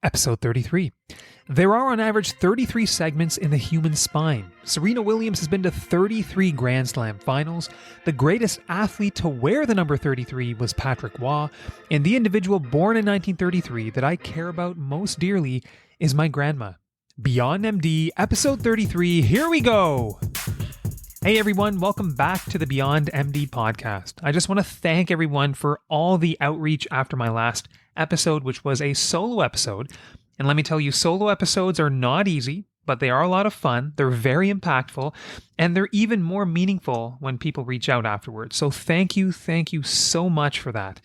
Episode 33. There are on average 33 segments in the human spine. Serena Williams has been to 33 Grand Slam finals. The greatest athlete to wear the number 33 was Patrick Waugh. And the individual born in 1933 that I care about most dearly is my grandma. Beyond MD, episode 33, here we go! Hey everyone, welcome back to the Beyond MD podcast. I just want to thank everyone for all the outreach after my last episode, which was a solo episode. And let me tell you, solo episodes are not easy, but they are a lot of fun. They're very impactful, and they're even more meaningful when people reach out afterwards. So thank you so much for that.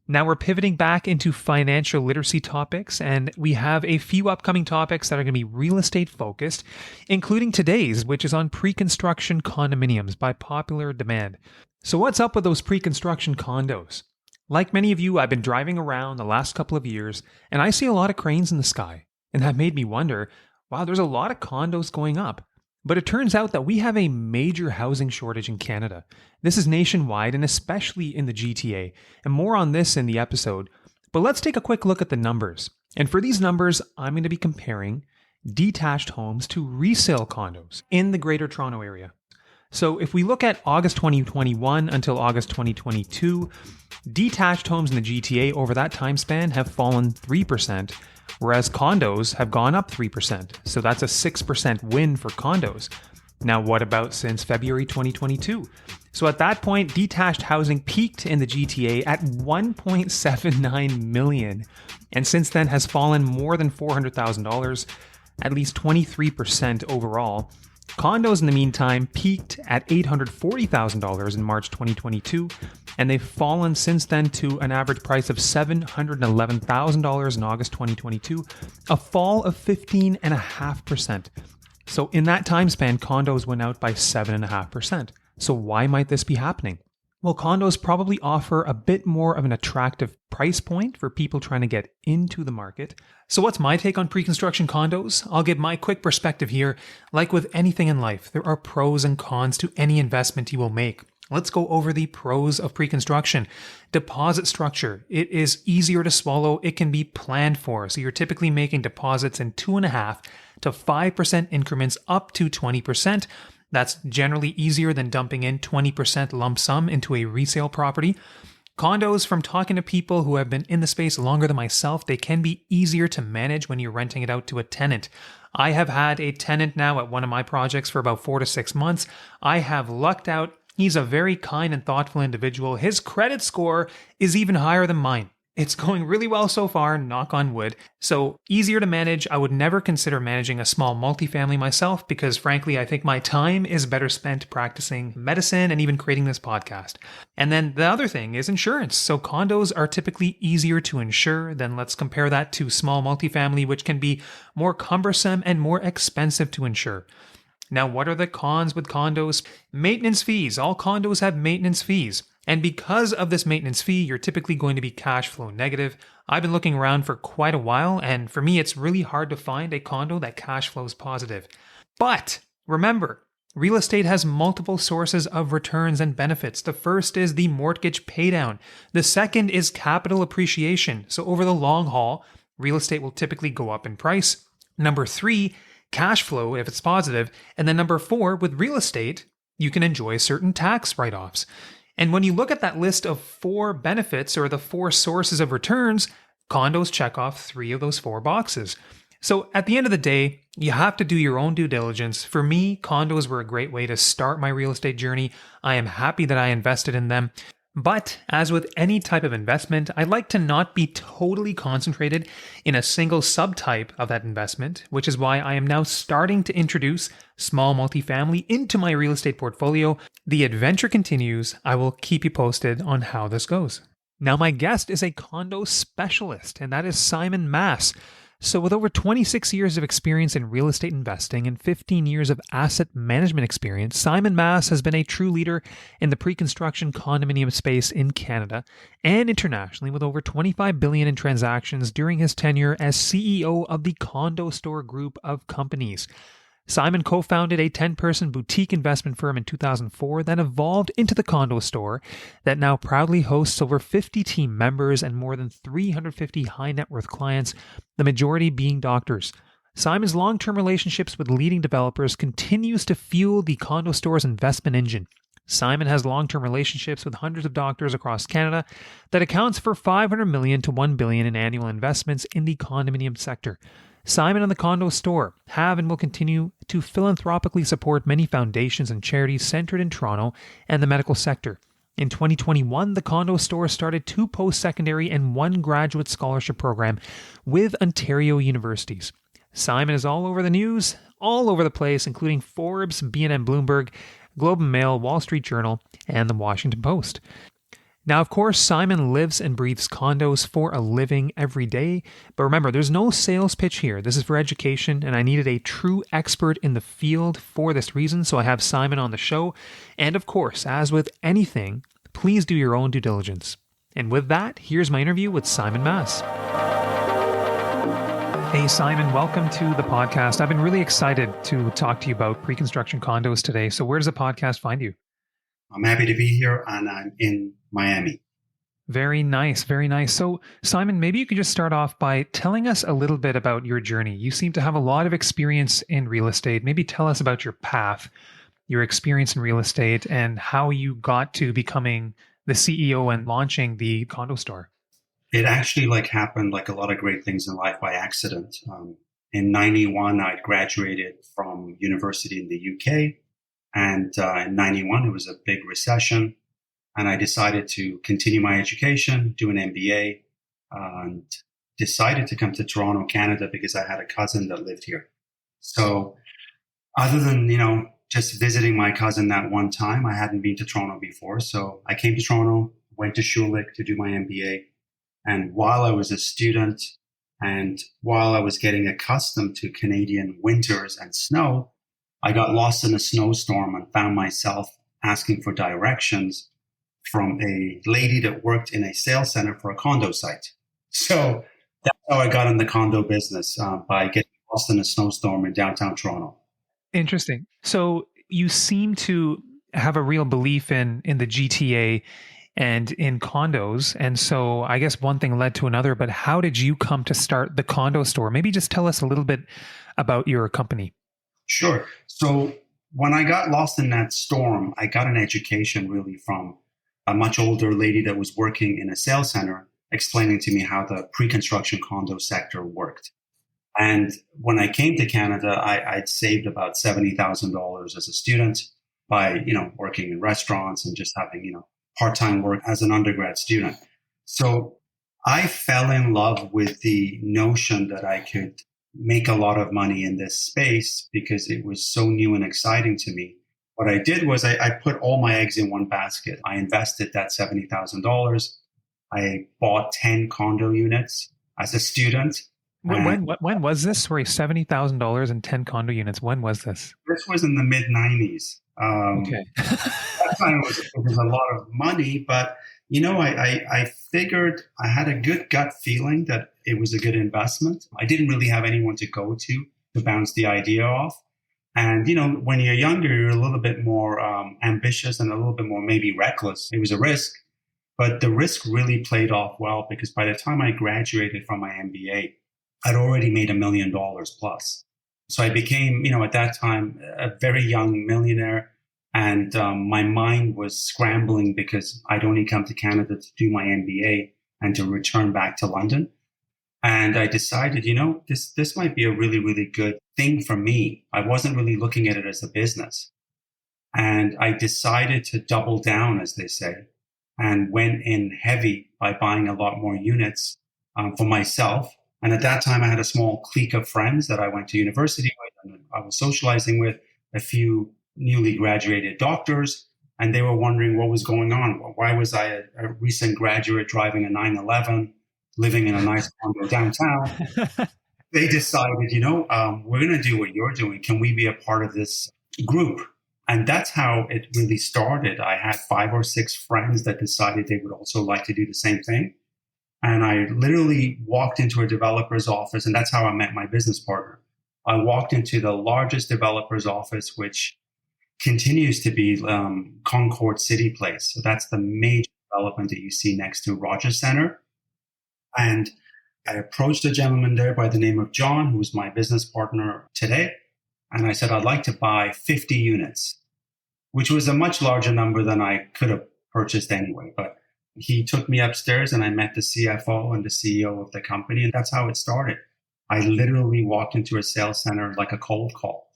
Now we're pivoting back into financial literacy topics, and we have a few upcoming topics that are going to be real estate focused, including today's, which is on pre-construction condominiums by popular demand. So what's up with those pre-construction condos? Like many of you, I've been driving around the last couple of years, and I see a lot of cranes in the sky, and that made me wonder, wow, there's a lot of condos going up. But it turns out that we have a major housing shortage in Canada. This is nationwide and especially in the GTA, and more on this in the episode. But let's take a quick look at the numbers. And for these numbers, I'm going to be comparing detached homes to resale condos in the Greater Toronto Area. So if we look at August 2021 until August 2022, detached homes in the GTA over that time span have fallen 3%, whereas condos have gone up 3%. So that's a 6% win for condos. Now, what about since February 2022? So at that point, detached housing peaked in the GTA at 1.79 million, and since then has fallen more than $400,000, at least 23% overall. Condos, in the meantime, peaked at $840,000 in March 2022, and they've fallen since then to an average price of $711,000 in August 2022, a fall of 15.5%. So in that time span, condos went out by 7.5%. So why might this be happening? Well, condos probably offer a bit more of an attractive price point for people trying to get into the market. So what's my take on pre-construction condos? I'll give my quick perspective here. Like with anything in life, there are pros and cons to any investment you will make. Let's go over the pros of pre-construction. Deposit structure. It is easier to swallow. It can be planned for. So you're typically making deposits in 2.5% to 5% increments up to 20%. That's generally easier than dumping in 20% lump sum into a resale property. Condos, from talking to people who have been in the space longer than myself, they can be easier to manage when you're renting it out to a tenant. I have had a tenant now at one of my projects for about 4 to 6 months. I have lucked out. He's a very kind and thoughtful individual. His credit score is even higher than mine. It's going really well so far, knock on wood. So easier to manage. I would never consider managing a small multifamily myself because frankly, I think my time is better spent practicing medicine and even creating this podcast. And then the other thing is insurance. So condos are typically easier to insure. Then let's compare that to small multifamily, which can be more cumbersome and more expensive to insure. Now, what are the cons with condos? Maintenance fees. All condos have maintenance fees. And because of this maintenance fee, you're typically going to be cash flow negative. I've been looking around for quite a while, and for me, it's really hard to find a condo that cash flows positive. But remember, real estate has multiple sources of returns and benefits. The first is the mortgage paydown. The second is capital appreciation. So over the long haul, real estate will typically go up in price. Number 3, cash flow if it's positive. And then number 4, with real estate, you can enjoy certain tax write-offs. And when you look at that list of 4 benefits or the 4 sources of returns, condos check off 3 of those 4 boxes. So at the end of the day, you have to do your own due diligence. For me, condos were a great way to start my real estate journey. I am happy that I invested in them. But as with any type of investment, I like to not be totally concentrated in a single subtype of that investment, which is why I am now starting to introduce small multifamily into my real estate portfolio. The adventure continues. I will keep you posted on how this goes. Now, my guest is a condo specialist, and that is Simon Mass. So with over 26 years of experience in real estate investing and 15 years of asset management experience, Simon Mass has been a true leader in the pre-construction condominium space in Canada and internationally, with over $25 billion in transactions during his tenure as CEO of the Condo Store group of companies. Simon co-founded a 10-person boutique investment firm in 2004 that evolved into the Condo Store that now proudly hosts over 50 team members and more than 350 high net worth clients, the majority being doctors. Simon's long-term relationships with leading developers continues to fuel the Condo Store's investment engine. Simon has long-term relationships with hundreds of doctors across Canada that accounts for $500 million to $1 billion in annual investments in the condominium sector. Simon and the Condo Store have and will continue to philanthropically support many foundations and charities centered in Toronto and the medical sector. In 2021, the Condo Store started 2 post-secondary and 1 graduate scholarship program with Ontario universities. Simon is all over the news, all over the place, including Forbes, BNN Bloomberg, Globe and Mail, Wall Street Journal, and the Washington Post. Now, of course, Simon lives and breathes condos for a living every day. But remember, there's no sales pitch here. This is for education, and I needed a true expert in the field for this reason, so I have Simon on the show. And of course, as with anything, please do your own due diligence. And with that, here's my interview with Simon Mas. Hey, Simon, welcome to the podcast. I've been really excited to talk to you about pre-construction condos today. So where does the podcast find you? I'm happy to be here, and I'm in Miami. Very nice, very nice. So, Simon, maybe you could just start off by telling us a little bit about your journey. You seem to have a lot of experience in real estate. Maybe tell us about your path, your experience in real estate, and how you got to becoming the CEO and launching the Condo Store. It actually happened like a lot of great things in life by accident. In 91, I graduated from university in the UK. And in 91, it was a big recession. And I decided to continue my education, do an MBA, and decided to come to Toronto, Canada, because I had a cousin that lived here. So other than, just visiting my cousin that one time, I hadn't been to Toronto before. So I came to Toronto, went to Schulich to do my MBA. And while I was a student and while I was getting accustomed to Canadian winters and snow, I got lost in a snowstorm and found myself asking for directions from a lady that worked in a sales center for a condo site. So that's how I got in the condo business, by getting lost in a snowstorm in downtown Toronto. Interesting. So you seem to have a real belief in the GTA and in condos. And so I guess one thing led to another, but how did you come to start the Condo Store? Maybe just tell us a little bit about your company. Sure. So when I got lost in that storm, I got an education really from a much older lady that was working in a sales center, explaining to me how the pre-construction condo sector worked. And when I came to Canada, I'd saved about $70,000 as a student by, working in restaurants and just having, part-time work as an undergrad student. So I fell in love with the notion that I could make a lot of money in this space because it was so new and exciting to me. What I did was I put all my eggs in one basket. I invested that $70,000. I bought 10 condo units as a student. When was this? Sorry, $70,000 and 10 condo units. When was this? This was in the mid-90s. Okay. That time it was a lot of money, but I figured I had a good gut feeling that it was a good investment. I didn't really have anyone to go to bounce the idea off. And, when you're younger, you're a little bit more ambitious and a little bit more maybe reckless. It was a risk, but the risk really played off well because by the time I graduated from my MBA, I'd already made $1 million plus. So I became, at that time, a very young millionaire. And my mind was scrambling because I'd only come to Canada to do my MBA and to return back to London. And I decided, this might be a really, really good thing for me. I wasn't really looking at it as a business. And I decided to double down, as they say, and went in heavy by buying a lot more units for myself. And at that time, I had a small clique of friends that I went to university with and I was socializing with, a few newly graduated doctors, and they were wondering what was going on. Why was I a recent graduate driving a 911, living in a nice condo downtown? They decided, we're going to do what you're doing. Can we be a part of this group? And that's how it really started. I had 5 or 6 friends that decided they would also like to do the same thing. And I literally walked into a developer's office, and that's how I met my business partner. I walked into the largest developer's office, which continues to be Concord City Place. So that's the major development that you see next to Rogers Center. And I approached a gentleman there by the name of John, who's my business partner today. And I said, I'd like to buy 50 units, which was a much larger number than I could have purchased anyway. But he took me upstairs and I met the CFO and the CEO of the company. And that's how it started. I literally walked into a sales center like a cold call.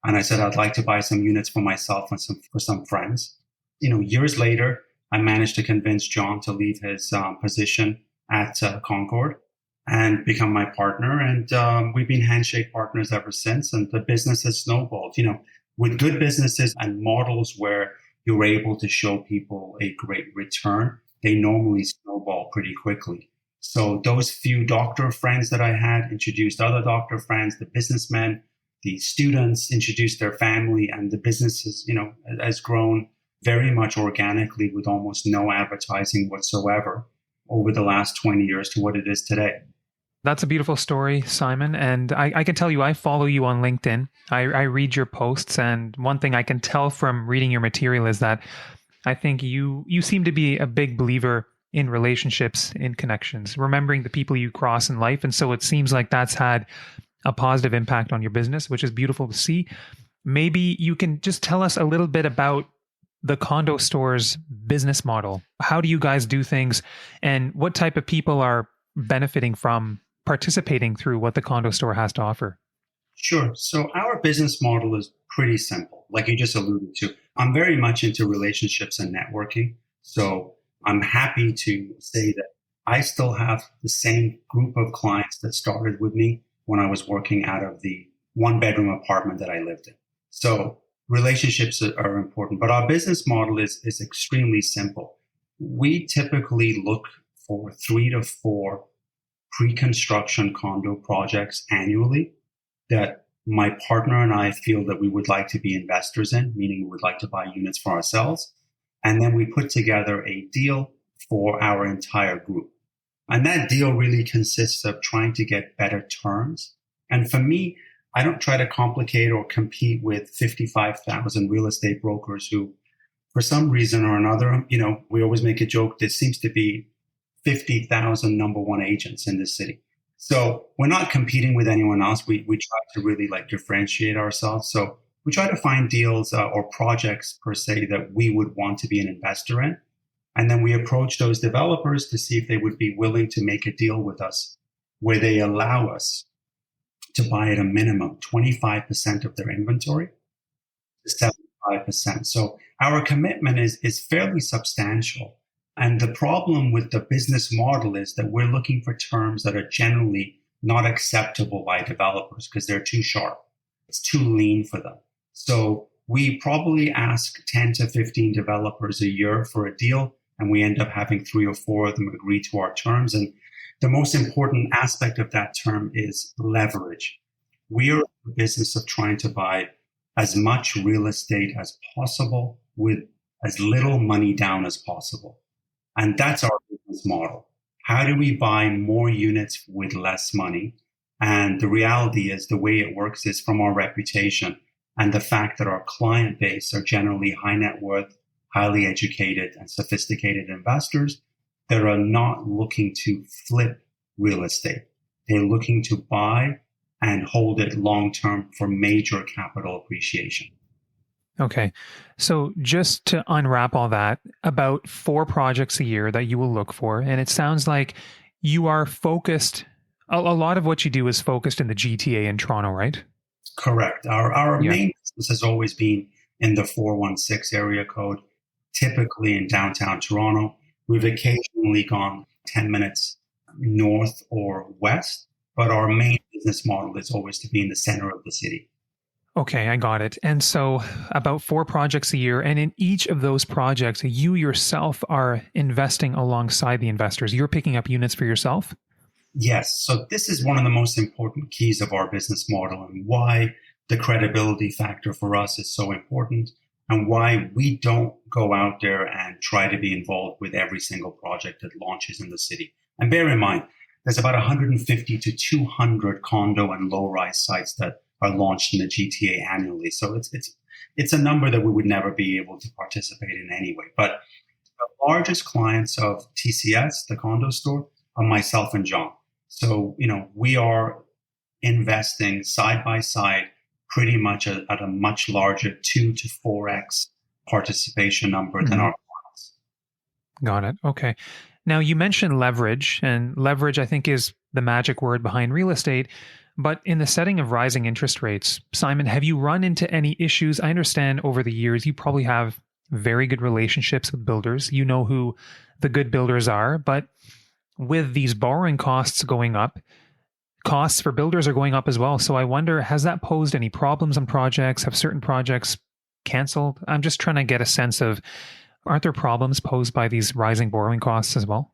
And I said, I'd like to buy some units for myself and for some friends. Years later, I managed to convince John to leave his position at Concord and become my partner. And we've been handshake partners ever since. And the business has snowballed. With good businesses and models where you're able to show people a great return, they normally snowball pretty quickly. So those few doctor friends that I had introduced other doctor friends, the businessmen, the students introduced their family, and the business has grown very much organically with almost no advertising whatsoever over the last 20 years to what it is today. That's a beautiful story, Simon. And I can tell you, I follow you on LinkedIn. I read your posts. And one thing I can tell from reading your material is that I think you seem to be a big believer in relationships, in connections, remembering the people you cross in life. And so it seems like that's had a positive impact on your business, which is beautiful to see. Maybe you can just tell us a little bit about the Condo Store's business model. How do you guys do things, and what type of people are benefiting from participating through what the Condo Store has to offer? Sure. So our business model is pretty simple, like you just alluded to. I'm very much into relationships and networking. So I'm happy to say that I still have the same group of clients that started with me when I was working out of the one-bedroom apartment that I lived in. So relationships are important, but our business model is extremely simple. We typically look for 3 to 4 pre-construction condo projects annually that my partner and I feel that we would like to be investors in, meaning we would like to buy units for ourselves. And then we put together a deal for our entire group. And that deal really consists of trying to get better terms. And for me, I don't try to complicate or compete with 55,000 real estate brokers who, for some reason or another, we always make a joke, there seems to be 50,000 number one agents in this city. So we're not competing with anyone else. We try to really differentiate ourselves. So we try to find deals or projects per se that we would want to be an investor in. And then we approach those developers to see if they would be willing to make a deal with us where they allow us to buy at a minimum 25% of their inventory to 75%. So our commitment is fairly substantial. And the problem with the business model is that we're looking for terms that are generally not acceptable by developers because they're too sharp. It's too lean for them. So we probably ask 10 to 15 developers a year for a deal, and we end up having 3 or 4 of them agree to our terms. And the most important aspect of that term is leverage. We are in the business of trying to buy as much real estate as possible with as little money down as possible. And that's our business model. How do we buy more units with less money? And the reality is the way it works is from our reputation and the fact that our client base are generally high net worth, highly educated and sophisticated investors that are not looking to flip real estate. They're looking to buy and hold it long-term for major capital appreciation. Okay. So just to unwrap all that, about 4 projects a year that you will look for. And it sounds like you are focused, a lot of what you do is focused in the GTA in Toronto, right? Correct. Our main business has always been in the 416 area code, typically in downtown Toronto. We've occasionally gone 10 minutes north or west, but our main business model is always to be in the center of the city. Okay, I got it. And so about 4 projects a year. And in each of those projects, you yourself are investing alongside the investors. You're picking up units for yourself? Yes. So this is one of the most important keys of our business model and why the credibility factor for us is so important and why we don't go out there and try to be involved with every single project that launches in the city. And bear in mind, there's about 150 to 200 condo and low-rise sites that are launched in the GTA annually. So it's a number that we would never be able to participate in anyway. But the largest clients of TCS, the Condo Store, are myself and John. So, we are investing side by side pretty much at a much larger 2 to 4x participation number than our clients. Got it. Okay. Now, you mentioned leverage, and leverage, I think, is the magic word behind real estate. But in the setting of rising interest rates, Simon, have you run into any issues? I understand over the years, you probably have very good relationships with builders. You know who the good builders are. But with these borrowing costs going up, costs for builders are going up as well. So I wonder, has that posed any problems on projects? Have certain projects canceled? I'm just trying to get a sense of, aren't there problems posed by these rising borrowing costs as well?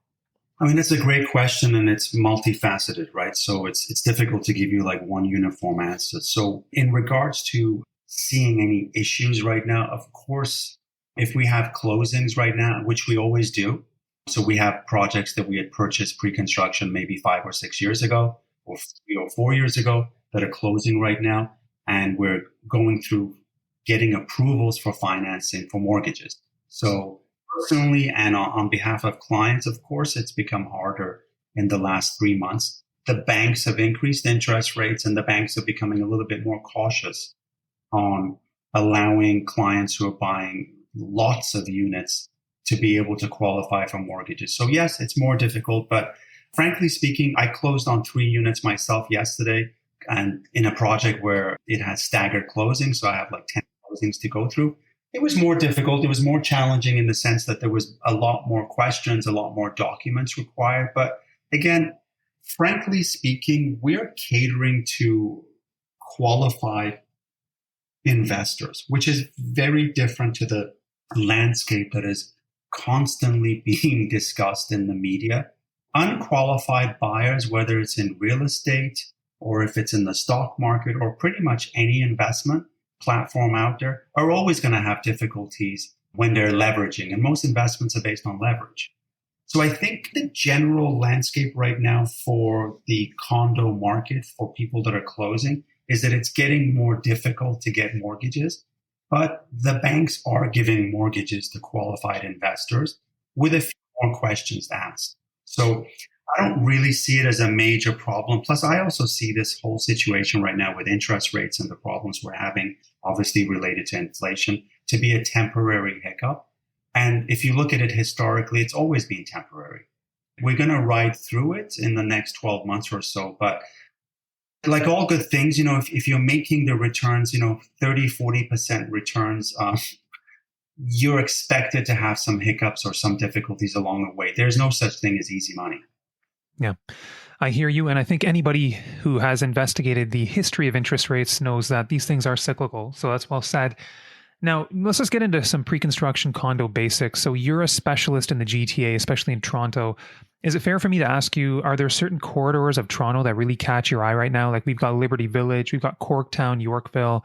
I mean, it's a great question and it's multifaceted, right? So it's difficult to give you like one uniform answer. So in regards to seeing any issues right now, of course, if we have closings right now, which we always do. So we have projects that we had purchased pre-construction maybe 5 or 6 years ago or 3 or 4 years ago that are closing right now. And we're going through getting approvals for financing for mortgages. So personally and on behalf of clients, of course, it's become harder in the last 3 months. The banks have increased interest rates and the banks are becoming a little bit more cautious on allowing clients who are buying lots of units to be able to qualify for mortgages. So yes, it's more difficult, but frankly speaking, I closed on 3 units myself yesterday and in a project where it has staggered closings. So I have like 10 closings to go through. It was more difficult. It was more challenging in the sense that there was a lot more questions, a lot more documents required. But again, frankly speaking, we're catering to qualified investors, which is very different to the landscape that is constantly being discussed in the media. Unqualified buyers, whether it's in real estate or if it's in the stock market or pretty much any investment platform out there, are always going to have difficulties when they're leveraging. And most investments are based on leverage. So I think the general landscape right now for the condo market for people that are closing is that it's getting more difficult to get mortgages. But the banks are giving mortgages to qualified investors with a few more questions asked. So I don't really see it as a major problem. Plus, I also see this whole situation right now with interest rates and the problems we're having, obviously related to inflation, to be a temporary hiccup. And if you look at it historically, it's always been temporary. We're going to ride through it in the next 12 months or so. But like all good things, if you're making the returns, 30, 40% returns, you're expected to have some hiccups or some difficulties along the way. There's no such thing as easy money. Yeah, I hear you. And I think anybody who has investigated the history of interest rates knows that these things are cyclical. So that's well said. Now, let's just get into some pre-construction condo basics. So you're a specialist in the GTA, especially in Toronto. Is it fair for me to ask you, are there certain corridors of Toronto that really catch your eye right now? Like we've got Liberty Village, we've got Corktown, Yorkville.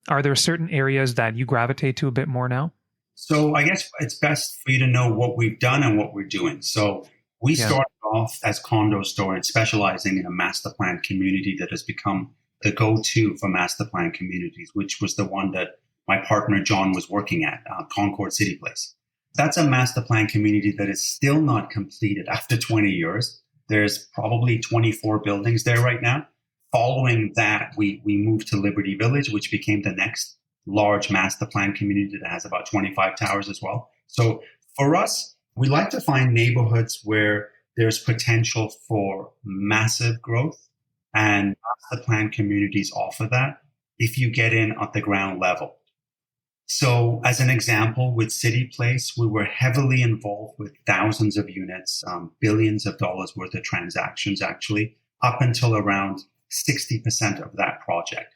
Are there certain areas that you gravitate to a bit more now? So I guess it's best for you to know what we've done and what we're doing. So we started off as Condo Store and specializing in a master plan community that has become the go-to for master plan communities, which was the one that my partner John was working at, Concord City Place. That's a master plan community that is still not completed after 20 years. There's probably 24 buildings there right now. Following that, we moved to Liberty Village, which became the next large master plan community that has about 25 towers as well. So for us, we like to find neighborhoods where there's potential for massive growth, and master plan communities offer that if you get in at the ground level. So as an example, with City Place, we were heavily involved with thousands of units, billions of dollars worth of transactions, actually, up until around 60% of that project.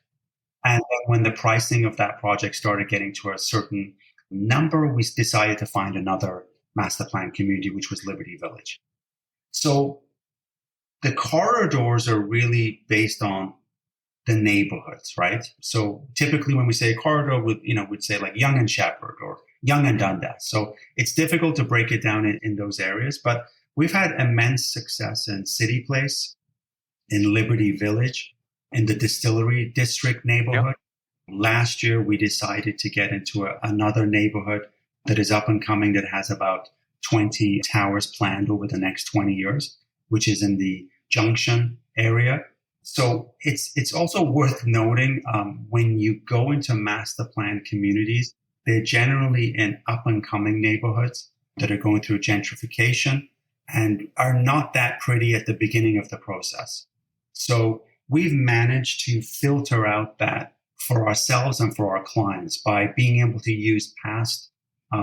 And then when the pricing of that project started getting to a certain number, we decided to find another master plan community, which was Liberty Village. So the corridors are really based on the neighborhoods, right? So typically when we say corridor, we'd say like Yonge and Sheppard or Yonge and Dundas. So it's difficult to break it down in those areas, but we've had immense success in City Place, in Liberty Village, in the Distillery District Yep. neighborhood. Last year, we decided to get into another neighborhood that is up and coming that has about 20 towers planned over the next 20 years, which is in the Junction area. So it's also worth noting when you go into master plan communities, they're generally in up and coming neighborhoods that are going through gentrification and are not that pretty at the beginning of the process. So we've managed to filter out that for ourselves and for our clients by being able to use past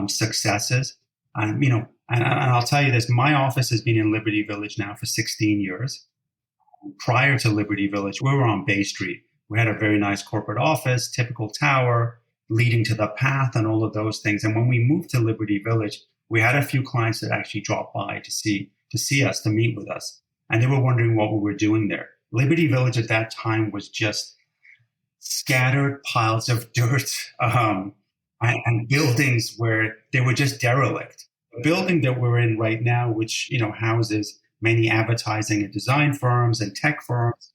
successes. And, and I'll tell you this, my office has been in Liberty Village now for 16 years. Prior to Liberty Village, we were on Bay Street. We had a very nice corporate office, typical tower, leading to the path and all of those things. And when we moved to Liberty Village, we had a few clients that actually dropped by to see us, to meet with us. And they were wondering what we were doing there. Liberty Village at that time was just scattered piles of dirt and buildings where they were just derelict. The building that we're in right now, which houses many advertising and design firms and tech firms,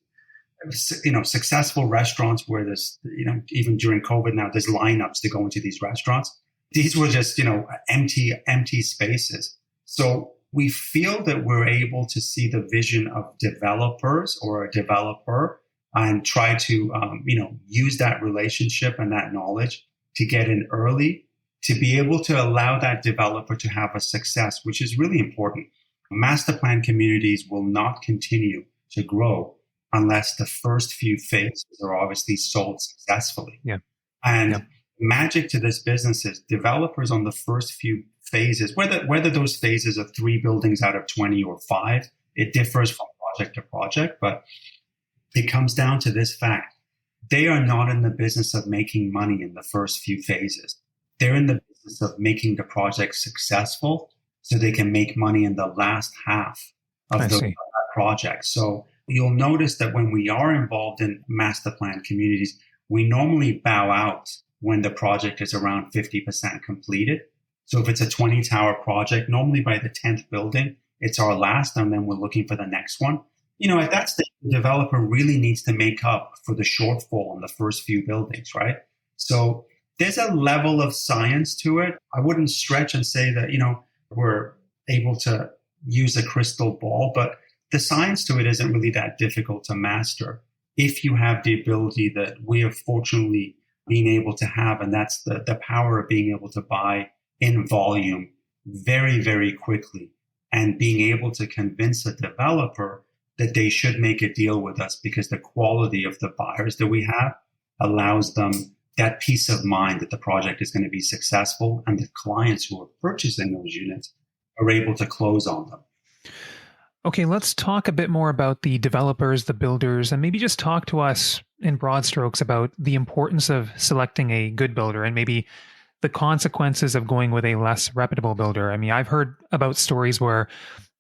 successful restaurants where there's, even during COVID now, there's lineups to go into these restaurants. These were just, empty spaces. So we feel that we're able to see the vision of developers or a developer and try to, use that relationship and that knowledge to get in early, to be able to allow that developer to have a success, which is really important. Master plan communities will not continue to grow unless the first few phases are obviously sold successfully. Yeah. And magic to this business is developers on the first few phases, whether those phases are 3 buildings out of 20 or 5, it differs from project to project, but it comes down to this fact. They are not in the business of making money in the first few phases. They're in the business of making the project successful so they can make money in the last half of that project. So you'll notice that when we are involved in master plan communities, we normally bow out when the project is around 50% completed. So if it's a 20 tower project, normally by the 10th building, it's our last, and then we're looking for the next one. At that stage, the developer really needs to make up for the shortfall in the first few buildings, right? So there's a level of science to it. I wouldn't stretch and say that, we're able to use a crystal ball, but the science to it isn't really that difficult to master if you have the ability that we have fortunately been able to have, and that's the power of being able to buy in volume very, very quickly and being able to convince a developer that they should make a deal with us because the quality of the buyers that we have allows them that peace of mind that the project is going to be successful and the clients who are purchasing those units are able to close on them. Okay, let's talk a bit more about the developers, the builders, and maybe just talk to us in broad strokes about the importance of selecting a good builder and maybe the consequences of going with a less reputable builder. I mean, I've heard about stories where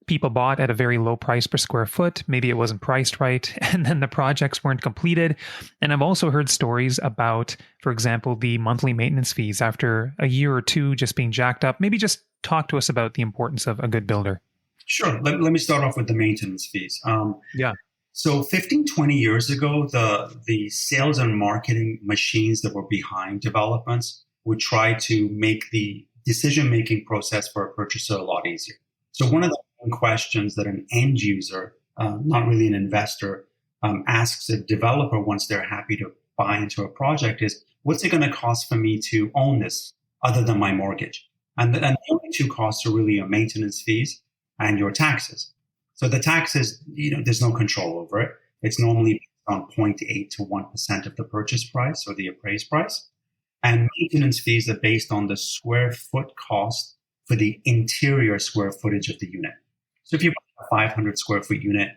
people bought at a very low price per square foot. Maybe it wasn't priced right, and then the projects weren't completed. And I've also heard stories about, for example, the monthly maintenance fees after a year or two just being jacked up. Maybe just talk to us about the importance of a good builder. Sure. Let me start off with the maintenance fees. Yeah. So 15, 20 years ago, the sales and marketing machines that were behind developments would try to make the decision-making process for a purchaser a lot easier. So one of the questions that an end user, not really an investor, asks a developer once they're happy to buy into a project is, what's it going to cost for me to own this other than my mortgage? And the only two costs are really your maintenance fees and your taxes. So the taxes, there's no control over it. It's normally on 0.8 to 1% of the purchase price or the appraised price. And maintenance fees are based on the square foot cost for the interior square footage of the unit. So if you buy a 500 square foot unit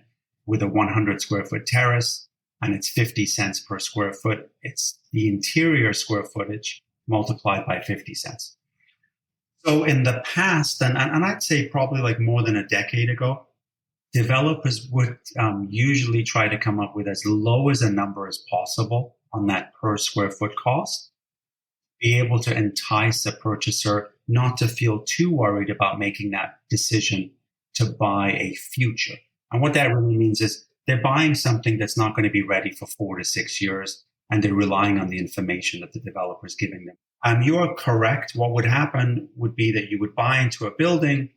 with a 100 square foot terrace and it's 50 cents per square foot, it's the interior square footage multiplied by 50 cents. So in the past, and I'd say probably like more than a decade ago, developers would usually try to come up with as low as a number as possible on that per square foot cost, be able to entice a purchaser not to feel too worried about making that decision to buy a future. And what that really means is they're buying something that's not going to be ready for 4 to 6 years, and they're relying on the information that the developer is giving them. You are correct. What would happen would be that you would buy into a building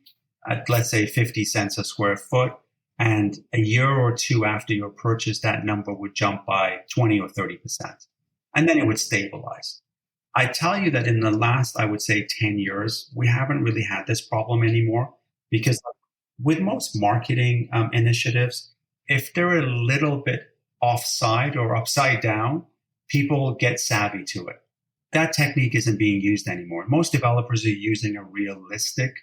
at, let's say, 50 cents a square foot, and a year or two after your purchase, that number would jump by 20 or 30%, and then it would stabilize. I tell you that in the last, I would say 10 years, we haven't really had this problem anymore, because with most marketing initiatives, if they're a little bit offside or upside down, people get savvy to it. That technique isn't being used anymore. Most developers are using a realistic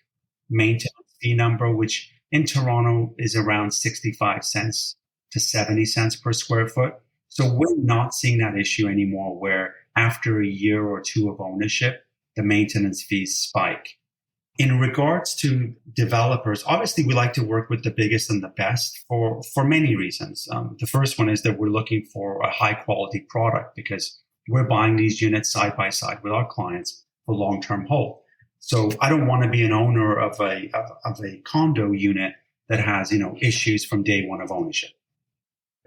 maintenance fee number, which in Toronto is around 65 cents to 70 cents per square foot. So we're not seeing that issue anymore, where after a year or two of ownership, the maintenance fees spike. In regards to developers, obviously we like to work with the biggest and the best for many reasons. The first one is that we're looking for a high quality product, because we're buying these units side by side with our clients for long-term hold. So I don't want to be an owner of a condo unit that has, issues from day one of ownership.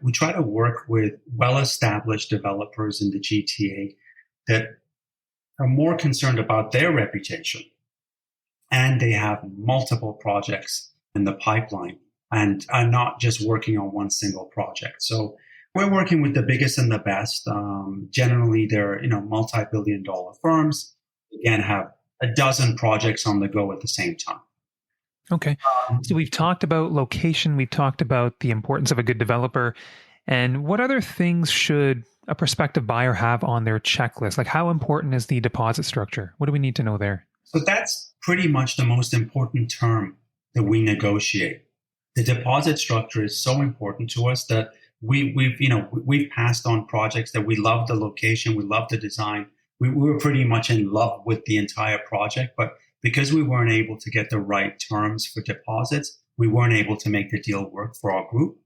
We try to work with well-established developers in the GTA that are more concerned about their reputation, and they have multiple projects in the pipeline and are not just working on one single project. So we're working with the biggest and the best. Generally, they're multi-billion dollar firms. Again, have a dozen projects on the go at the same time. Okay. So we've talked about location. We've talked about the importance of a good developer. And what other things should a prospective buyer have on their checklist? Like, how important is the deposit structure? What do we need to know there? So that's pretty much the most important term that we negotiate. The deposit structure is so important to us that we've passed on projects that we love the location, we love the design. We were pretty much in love with the entire project, but because we weren't able to get the right terms for deposits, we weren't able to make the deal work for our group.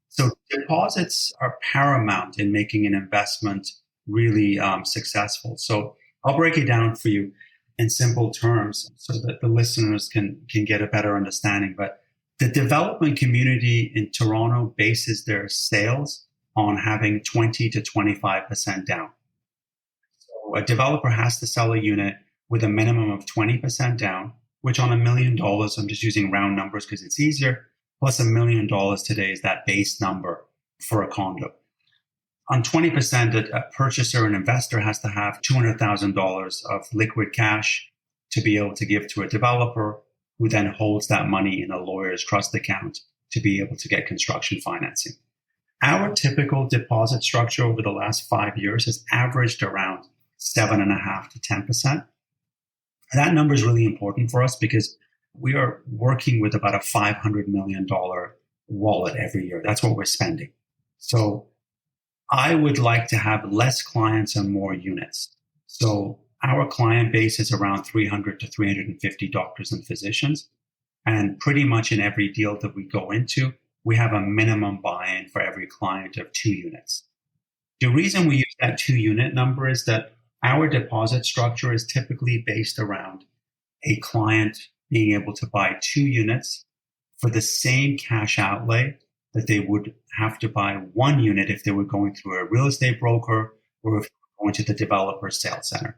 So deposits are paramount in making an investment really successful. So I'll break it down for you in simple terms so that the listeners can get a better understanding. But the development community in Toronto bases their sales on having 20 to 25% down. So a developer has to sell a unit with a minimum of 20% down, which on $1 million, I'm just using round numbers because it's easier, plus $1 million today is that base number for a condo. On 20%, a purchaser, an investor has to have $200,000 of liquid cash to be able to give to a developer, who then holds that money in a lawyer's trust account to be able to get construction financing. Our typical deposit structure over the last 5 years has averaged around 7.5% to 10%. That number is really important for us because we are working with about a $500 million wallet every year. That's what we're spending. So I would like to have less clients and more units. So our client base is around 300 to 350 doctors and physicians. And pretty much in every deal that we go into, we have a minimum buy-in for every client of 2 units. The reason we use that 2-unit number is that our deposit structure is typically based around a client being able to buy 2 units for the same cash outlay that they would have to buy 1 unit if they were going through a real estate broker or if they were going to the developer sales center.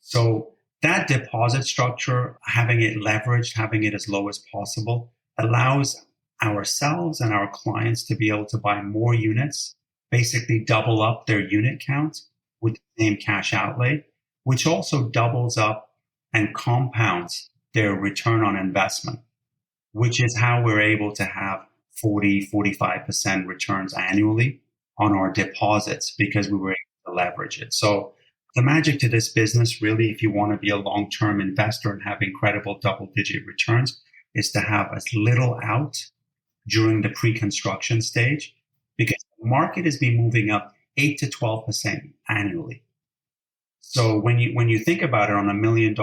So that deposit structure, having it leveraged, having it as low as possible, allows ourselves and our clients to be able to buy more units, basically double up their unit count with the same cash outlay, which also doubles up and compounds their return on investment, which is how we're able to have 40-45% returns annually on our deposits because we were able to leverage it. So the magic to this business, really, if you want to be a long-term investor and have incredible double-digit returns, is to have as little out during the pre-construction stage, because the market has been moving up 8 to 12% annually. So when you think about it, on $1 million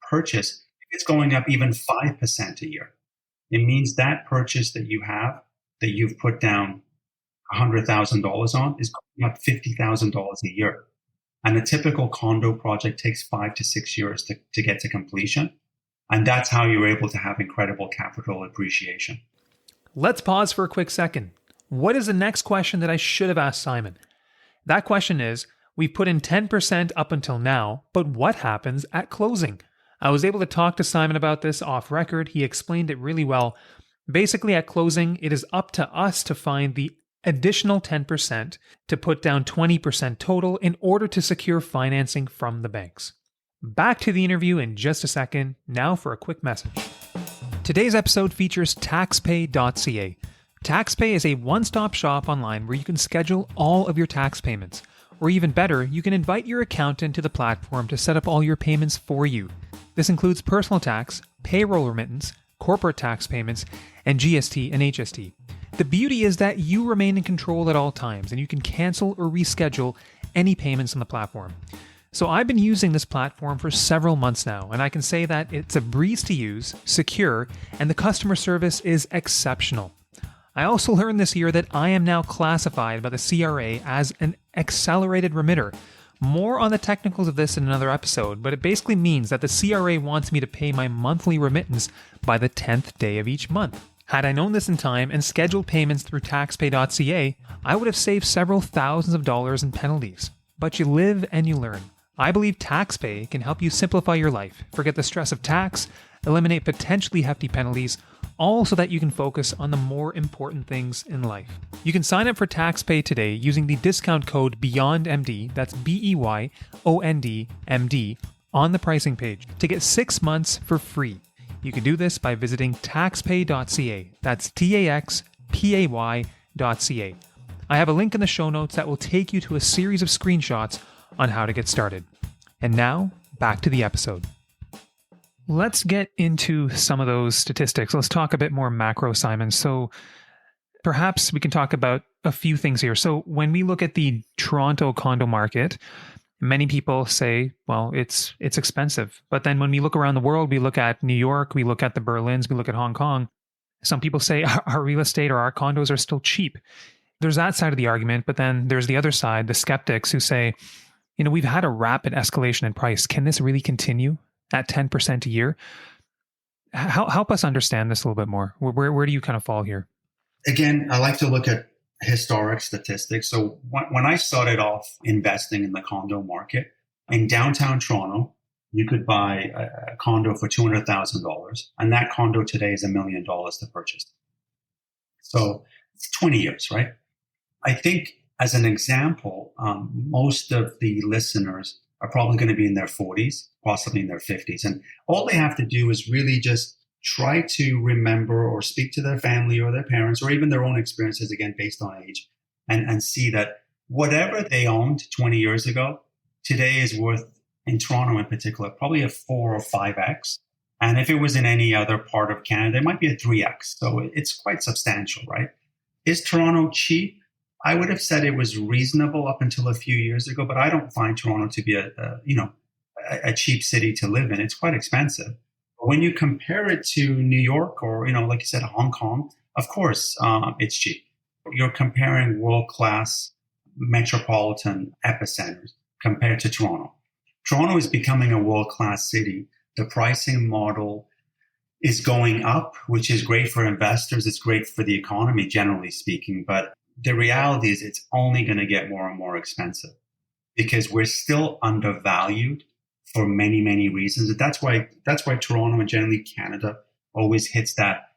purchase, it's going up even 5% a year. It means that purchase that you have, that you've put down $100,000 on, is going up $50,000 a year. And a typical condo project takes 5 to 6 years to get to completion. And that's how you're able to have incredible capital appreciation. Let's pause for a quick second. What is the next question that I should have asked Simon? That question is, we've put in 10% up until now, but what happens at closing? I was able to talk to Simon about this off record. He explained it really well. Basically, at closing, it is up to us to find the additional 10% to put down 20% total in order to secure financing from the banks. Back to the interview in just a second. Now for a quick message. Today's episode features taxpay.ca. TaxPay is a one-stop shop online where you can schedule all of your tax payments. Or even better, you can invite your accountant to the platform to set up all your payments for you. This includes personal tax, payroll remittance, corporate tax payments, and GST and HST. The beauty is that you remain in control at all times and you can cancel or reschedule any payments on the platform. So I've been using this platform for several months now, and I can say that it's a breeze to use, secure, and the customer service is exceptional. I also learned this year that I am now classified by the CRA as an accelerated remitter. More on the technicals of this in another episode, but it basically means that the CRA wants me to pay my monthly remittance by the 10th day of each month. Had I known this in time and scheduled payments through taxpay.ca, I would have saved several thousands of dollars in penalties. But you live and you learn. I believe TaxPay can help you simplify your life, forget the stress of tax, eliminate potentially hefty penalties, all so that you can focus on the more important things in life. You can sign up for TaxPay today using the discount code BEYONDMD, that's BEYONDMD, on the pricing page to get 6 months for free. You can do this by visiting taxpay.ca, that's taxpay.ca. I have a link in the show notes that will take you to a series of screenshots on how to get started. And now, back to the episode. Let's get into some of those statistics. Let's talk a bit more macro, Simon. So perhaps we can talk about a few things here. So when we look at the Toronto condo market, many people say, well, it's expensive. But then when we look around the world, we look at New York, we look at the Berlins, we look at Hong Kong. Some people say our real estate or our condos are still cheap. There's that side of the argument, but then there's the other side, the skeptics who say, we've had a rapid escalation in price. Can this really continue at 10% a year? Help us understand this a little bit more. Where do you kind of fall here? Again, I like to look at historic statistics. So when I started off investing in the condo market, in downtown Toronto, you could buy a condo for $200,000, and that condo today is $1 million to purchase. So it's 20 years, right? I think as an example, most of the listeners are probably going to be in their 40s, possibly in their 50s. And all they have to do is really just try to remember or speak to their family or their parents or even their own experiences, again, based on age, and see that whatever they owned 20 years ago, today is worth, in Toronto in particular, probably a 4 or 5x. And if it was in any other part of Canada, it might be a 3x. So it's quite substantial, right? Is Toronto cheap? I would have said it was reasonable up until a few years ago, but I don't find Toronto to be a cheap city to live in. It's quite expensive. When you compare it to New York or, like you said, Hong Kong, of course, it's cheap. You're comparing world-class metropolitan epicenters compared to Toronto. Toronto is becoming a world-class city. The pricing model is going up, which is great for investors. It's great for the economy, generally speaking. But the reality is it's only going to get more and more expensive because we're still undervalued for many, many reasons. That's why Toronto and generally Canada always hits that,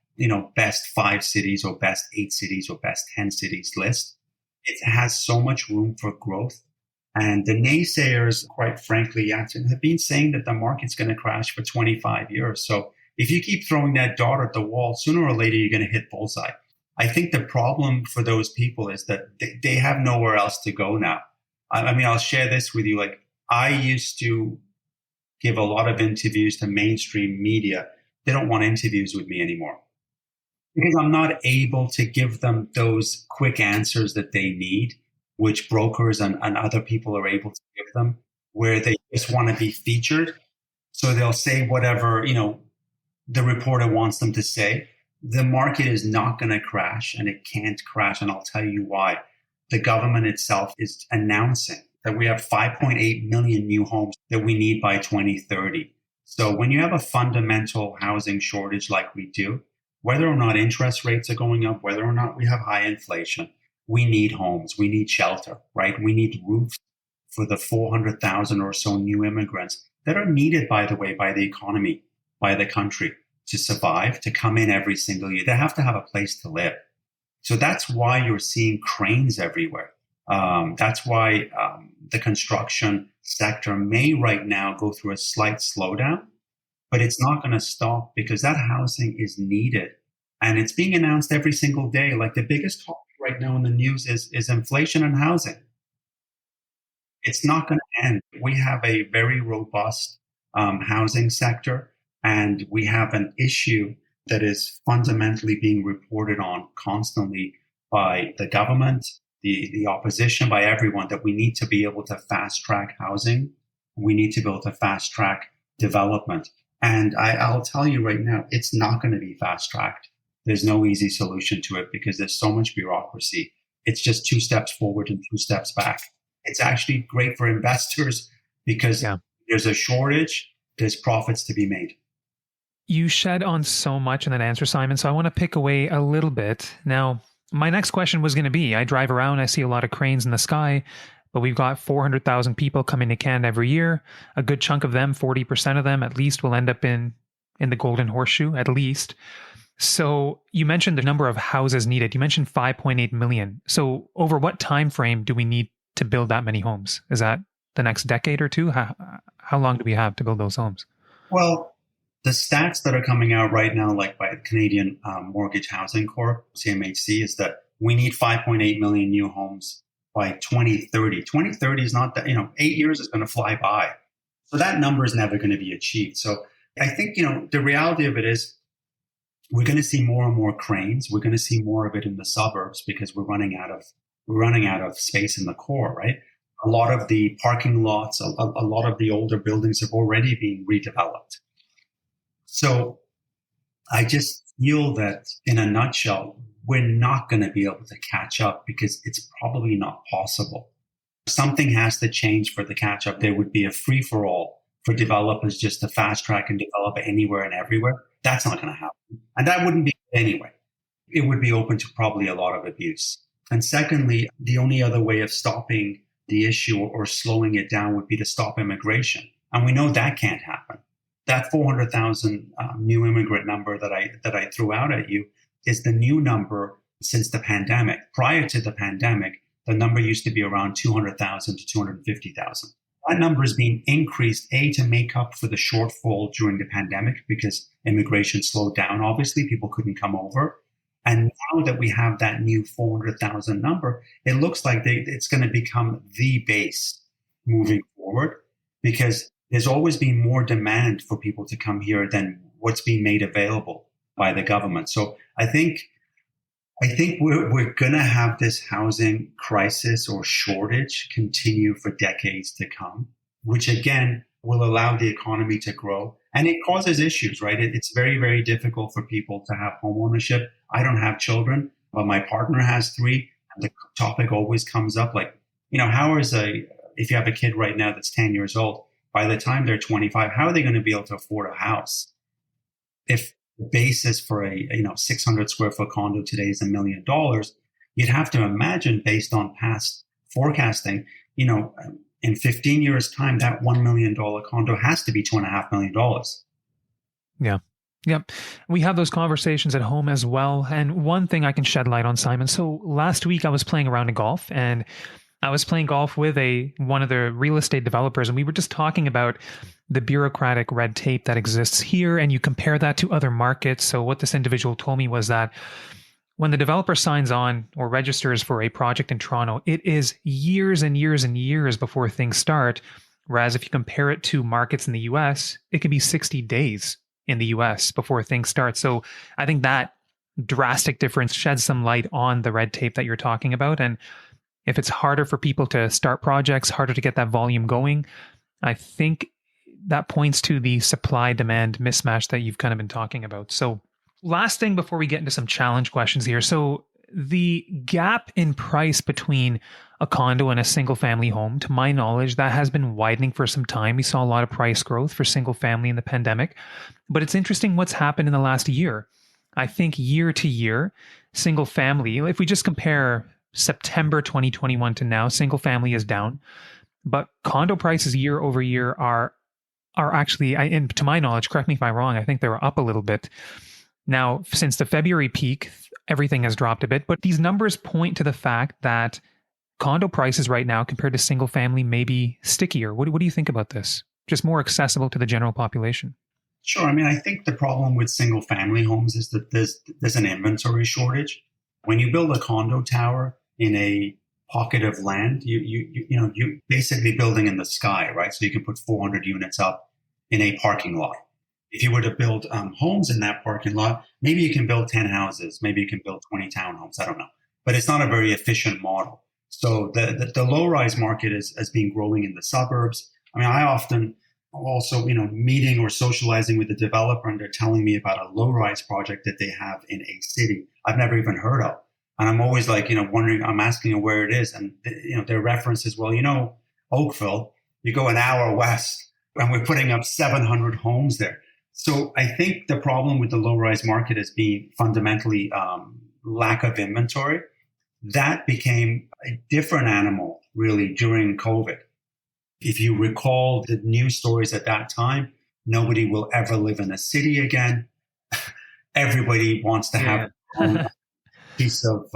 best 5 cities or best 8 cities or best 10 cities list. It has so much room for growth. And the naysayers, quite frankly, have been saying that the market's going to crash for 25 years. So if you keep throwing that dart at the wall, sooner or later, you're going to hit bullseye. I think the problem for those people is that they have nowhere else to go now. I mean, I'll share this with you. Like, I used to give a lot of interviews to mainstream media. They don't want interviews with me anymore because I'm not able to give them those quick answers that they need, which brokers and other people are able to give them, where they just want to be featured. So they'll say whatever, the reporter wants them to say. The market is not going to crash, and it can't crash. And I'll tell you why. The government itself is announcing that we have 5.8 million new homes that we need by 2030. So when you have a fundamental housing shortage like we do, Whether or not interest rates are going up, whether or not we have high inflation, we need homes, we need shelter, right? We need roofs for the 400,000 or so new immigrants that are needed, by the way, by the economy, by the country to survive, to come in every single year. They have to have a place to live. So that's why you're seeing cranes everywhere. That's why the construction sector may right now go through a slight slowdown, but it's not going to stop because that housing is needed. And it's being announced every single day. Like the biggest topic right now in the news is inflation and housing. It's not going to end. We have a very robust housing sector, and we have an issue that is fundamentally being reported on constantly by the government, the opposition, by everyone, that we need to be able to fast track housing. We need to be able to fast track development. And I'll tell you right now, it's not going to be fast tracked. There's no easy solution to it because there's so much bureaucracy. It's just 2 steps forward and 2 steps back. It's actually great for investors because there's a shortage, there's profits to be made. You shed on so much in that answer, Simon, so I want to pick away a little bit. Now, my next question was going to be, I drive around, I see a lot of cranes in the sky, but we've got 400,000 people coming to Canada every year. A good chunk of them, 40% of them at least, will end up in the Golden Horseshoe, at least. So you mentioned the number of houses needed. You mentioned 5.8 million. So over what time frame do we need to build that many homes? Is that the next decade or two? How long do we have to build those homes? Well, the stats that are coming out right now, like by the Canadian Mortgage Housing Corp, CMHC, is that we need 5.8 million new homes by 2030. 2030 is not that, 8 years is going to fly by. So that number is never going to be achieved. So I think, the reality of it is we're going to see more and more cranes. We're going to see more of it in the suburbs because we're running out of space in the core, right? A lot of the parking lots, a lot of the older buildings have already been redeveloped. So I just feel that in a nutshell, we're not going to be able to catch up because it's probably not possible. Something has to change for the catch up. There would be a free for all for developers just to fast track and develop anywhere and everywhere. That's not going to happen. And that wouldn't be anyway. It would be open to probably a lot of abuse. And secondly, the only other way of stopping the issue or slowing it down would be to stop immigration. And we know that can't happen. That 400,000 new immigrant number that I threw out at you is the new number since the pandemic. Prior to the pandemic, the number used to be around 200,000 to 250,000. That number is being increased, to make up for the shortfall during the pandemic because immigration slowed down. Obviously, people couldn't come over. And now that we have that new 400,000 number, it looks like it's going to become the base moving forward because there's always been more demand for people to come here than what's being made available by the government. So I think we're going to have this housing crisis or shortage continue for decades to come, which again will allow the economy to grow. And it causes issues, right? It's very, very difficult for people to have home ownership. I don't have children, but my partner has 3. And the topic always comes up like, if you have a kid right now that's 10 years old, by the time they're 25, how are they going to be able to afford a house? If the basis for a 600 square foot condo today is $1 million, you'd have to imagine based on past forecasting, in 15 years time, that $1 million condo has to be $2.5 million. Yeah. Yep. We have those conversations at home as well. And one thing I can shed light on, Simon. So last week I was playing around in golf and I was playing golf with one of the real estate developers, and we were just talking about the bureaucratic red tape that exists here, and you compare that to other markets. So what this individual told me was that when the developer signs on or registers for a project in Toronto, it is years and years and years before things start. Whereas if you compare it to markets in the US, it can be 60 days in the US before things start. So I think that drastic difference sheds some light on the red tape that you're talking about. And if it's harder for people to start projects, harder to get that volume going, I think that points to the supply-demand mismatch that you've kind of been talking about. So last thing before we get into some challenge questions here. So the gap in price between a condo and a single-family home, to my knowledge, that has been widening for some time. We saw a lot of price growth for single-family in the pandemic. But it's interesting what's happened in the last year. I think year to year, single family, if we just compare September 2021 to now, single family is down, but condo prices year over year are actually, and to my knowledge, correct me if I'm wrong, I think they were up a little bit. Now, since the February peak, everything has dropped a bit, but these numbers point to the fact that condo prices right now compared to single family may be stickier. What do you think about this? Just more accessible to the general population. Sure. I mean, I think the problem with single family homes is that there's an inventory shortage. When you build a condo tower in a pocket of land, you're basically building in the sky, right? So you can put 400 units up in a parking lot. If you were to build homes in that parking lot, maybe you can build 10 houses, maybe you can build 20 townhomes. I don't know, but it's not a very efficient model. So the low rise market has been growing in the suburbs. I mean, I often also, meeting or socializing with the developer, and they're telling me about a low rise project that they have in a city I've never even heard of. And I'm always like, wondering, I'm asking them where it is. And, their reference is, well, Oakville, you go an hour west and we're putting up 700 homes there. So I think the problem with the low rise market has been fundamentally lack of inventory. That became a different animal really during COVID. If you recall the news stories at that time, nobody will ever live in a city again. Everybody wants to have a piece of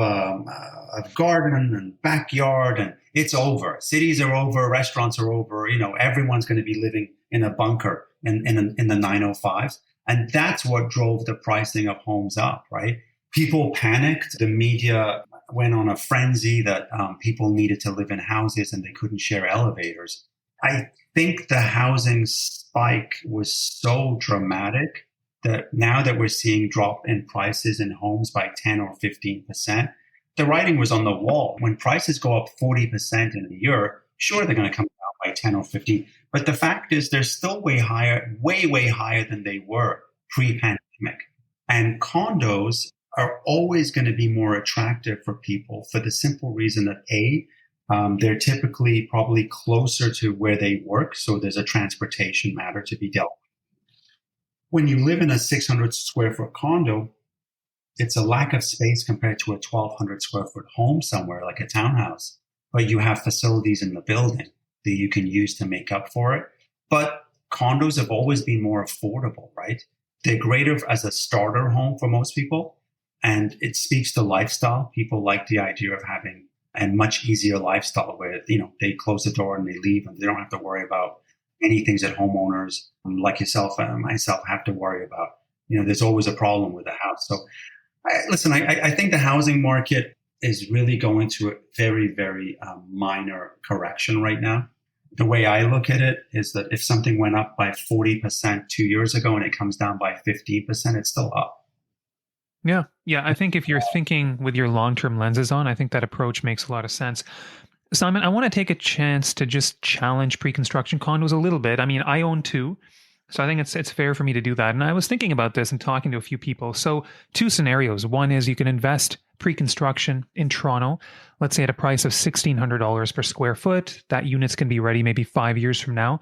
garden and backyard, and it's over. Cities are over, restaurants are over. Everyone's going to be living in a bunker in the 905s. And that's what drove the pricing of homes up, right? People panicked. The media went on a frenzy that people needed to live in houses and they couldn't share elevators. I think the housing spike was so dramatic that now that we're seeing drop in prices in homes by 10 or 15%, the writing was on the wall. When prices go up 40% in a year, sure, they're going to come down by 10 or 15. But the fact is they're still way higher, way higher than they were pre-pandemic. And condos are always going to be more attractive for people for the simple reason that they're typically probably closer to where they work. So there's a transportation matter to be dealt with. When you live in a 600 square foot condo, it's a lack of space compared to a 1,200 square foot home somewhere like a townhouse. But you have facilities in the building that you can use to make up for it. But condos have always been more affordable, right? They're greater as a starter home for most people. And it speaks to lifestyle. People like the idea of having a much easier lifestyle where, they close the door and they leave and they don't have to worry about any things that homeowners like yourself and myself have to worry about. There's always a problem with the house. So I think the housing market is really going through a very, very minor correction right now. The way I look at it is that if something went up by 40% 2 years ago and it comes down by 15%, it's still up. Yeah. I think if you're thinking with your long-term lenses on, I think that approach makes a lot of sense. Simon, I want to take a chance to just challenge pre-construction condos a little bit. I mean, I own two, so I think it's fair for me to do that. And I was thinking about this and talking to a few people. So two scenarios. One is you can invest pre-construction in Toronto, let's say at a price of $1,600 per square foot. That units can be ready maybe 5 years from now.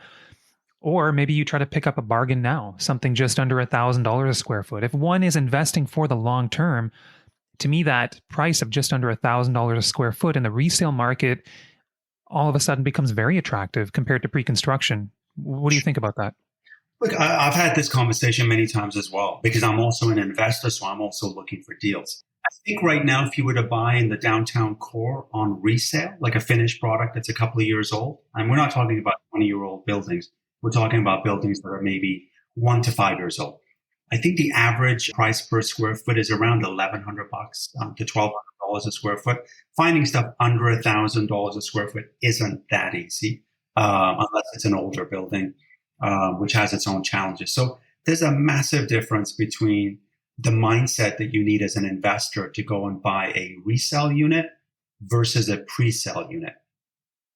Or maybe you try to pick up a bargain now, something just under $1,000 a square foot. If one is investing for the long term, to me, that price of just under $1,000 a square foot in the resale market all of a sudden becomes very attractive compared to pre-construction. What do you think about that? Look, I've had this conversation many times as well because I'm also an investor, so I'm also looking for deals. I think right now, if you were to buy in the downtown core on resale, like a finished product that's a couple of years old, and we're not talking about 20-year-old buildings, we're talking about buildings that are maybe 1 to 5 years old. I think the average price per square foot is around $1,100 to $1,200 a square foot. Finding stuff under $1,000 a square foot isn't that easy, unless it's an older building, which has its own challenges. So there's a massive difference between the mindset that you need as an investor to go and buy a resale unit versus a pre-sale unit.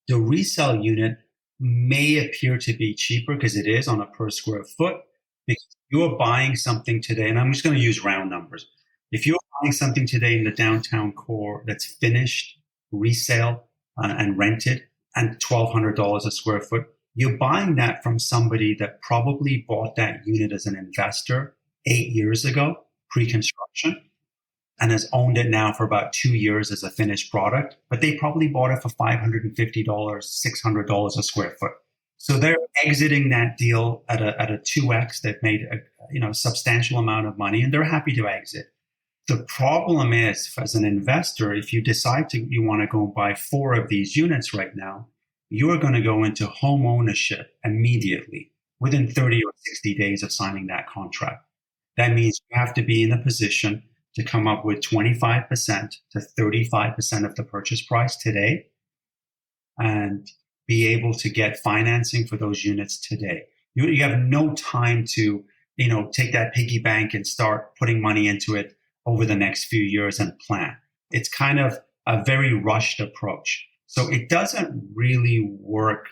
The resale unit may appear to be cheaper because it is on a per square foot, because you're buying something today, and I'm just going to use round numbers. If you're buying something today in the downtown core that's finished, resale, and rented, and $1,200 a square foot, you're buying that from somebody that probably bought that unit as an investor 8 years ago pre-construction and has owned it now for about 2 years as a finished product, but they probably bought it for $550, $600 a square foot. So they're exiting that deal at a 2x. They've made a substantial amount of money, and they're happy to exit. The problem is, as an investor, if you decide you want to go buy 4 of these units right now, you are going to go into home ownership immediately within 30 or 60 days of signing that contract. That means you have to be in a position to come up with 25% to 35% of the purchase price today and be able to get financing for those units today. You have no time to, take that piggy bank and start putting money into it over the next few years and plan. It's kind of a very rushed approach. So it doesn't really work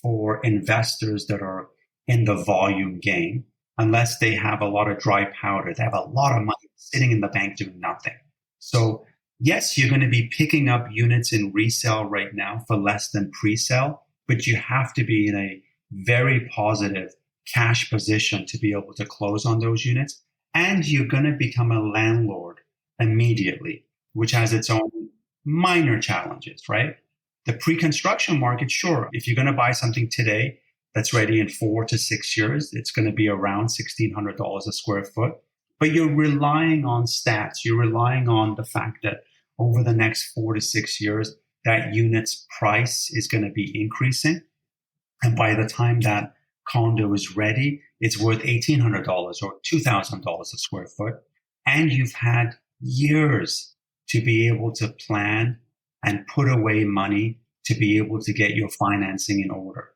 for investors that are in the volume game unless they have a lot of dry powder. They have a lot of money sitting in the bank doing nothing. So yes, you're going to be picking up units in resale right now for less than pre-sale, but you have to be in a very positive cash position to be able to close on those units. And you're going to become a landlord immediately, which has its own minor challenges, right? The pre-construction market, sure, if you're going to buy something today that's ready in 4 to 6 years, it's going to be around $1,600 a square foot. But you're relying on stats. You're relying on the fact that over the next 4 to 6 years, that unit's price is going to be increasing. And by the time that condo is ready, it's worth $1,800 or $2,000 a square foot. And you've had years to be able to plan and put away money to be able to get your financing in order.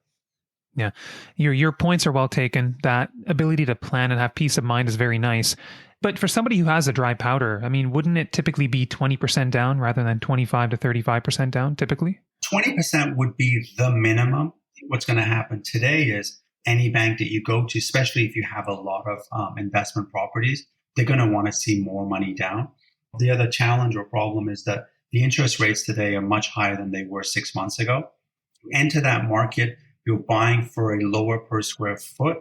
Yeah. Your points are well taken. That ability to plan and have peace of mind is very nice. But for somebody who has a dry powder, wouldn't it typically be 20% down rather than 25 to 35% down typically? 20% would be the minimum. What's going to happen today is any bank that you go to, especially if you have a lot of investment properties, they're going to want to see more money down. The other challenge or problem is that the interest rates today are much higher than they were 6 months ago. You enter that market, you're buying for a lower per square foot,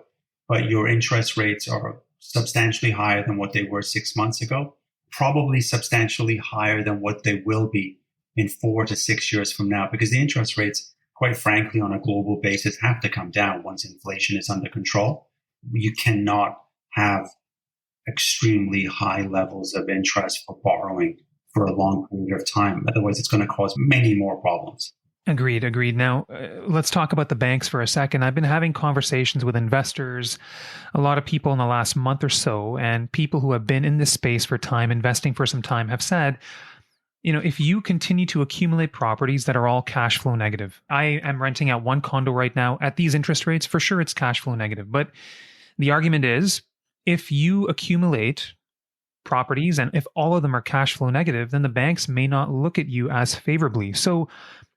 but your interest rates are substantially higher than what they were 6 months ago, probably substantially higher than what they will be in 4 to 6 years from now, because the interest rates, quite frankly, on a global basis, have to come down once inflation is under control. You cannot have extremely high levels of interest for borrowing for a long period of time. Otherwise, it's going to cause many more problems. Agreed. Now, let's talk about the banks for a second. I've been having conversations with investors, a lot of people in the last month or so, and people who have been in this space for time, investing for some time, have said, if you continue to accumulate properties that are all cash flow negative, I am renting out one condo right now at these interest rates, for sure it's cash flow negative. But the argument is, if you accumulate properties and if all of them are cash flow negative, then the banks may not look at you as favorably. So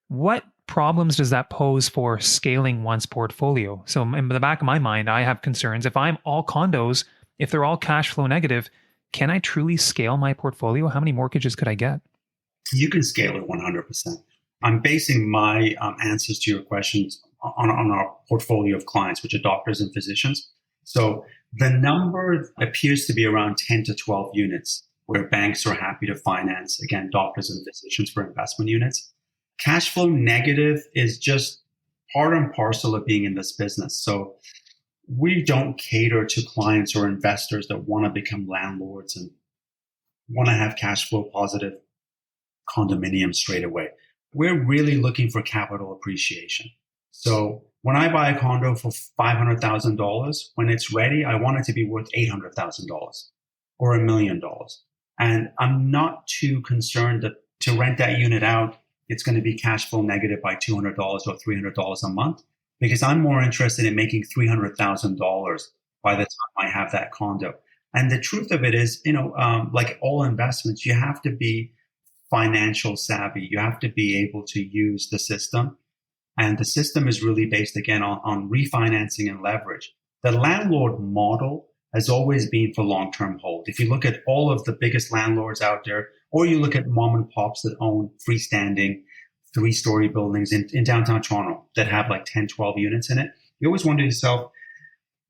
what problems does that pose for scaling one's portfolio? So in the back of my mind, I have concerns. If I'm all condos, if they're all cash flow negative, can I truly scale my portfolio? How many mortgages could I get? You can scale it 100%. I'm basing my answers to your questions on our portfolio of clients, which are doctors and physicians. So the number appears to be around 10 to 12 units where banks are happy to finance, again, doctors and physicians for investment units. Cash flow negative is just part and parcel of being in this business. So we don't cater to clients or investors that want to become landlords and want to have cash flow positive condominiums straight away. We're really looking for capital appreciation. So when I buy a condo for $500,000, when it's ready, I want it to be worth $800,000 or $1 million. And I'm not too concerned that to rent that unit out, it's going to be cash flow negative by $200 or $300 a month, because I'm more interested in making $300,000 by the time I have that condo. And the truth of it is, like all investments, you have to be financial savvy. You have to be able to use the system. And the system is really based, again, on refinancing and leverage. The landlord model has always been for long-term hold. If you look at all of the biggest landlords out there, or you look at mom and pops that own freestanding 3-story buildings in downtown Toronto that have like 10, 12 units in it, you always wonder to yourself,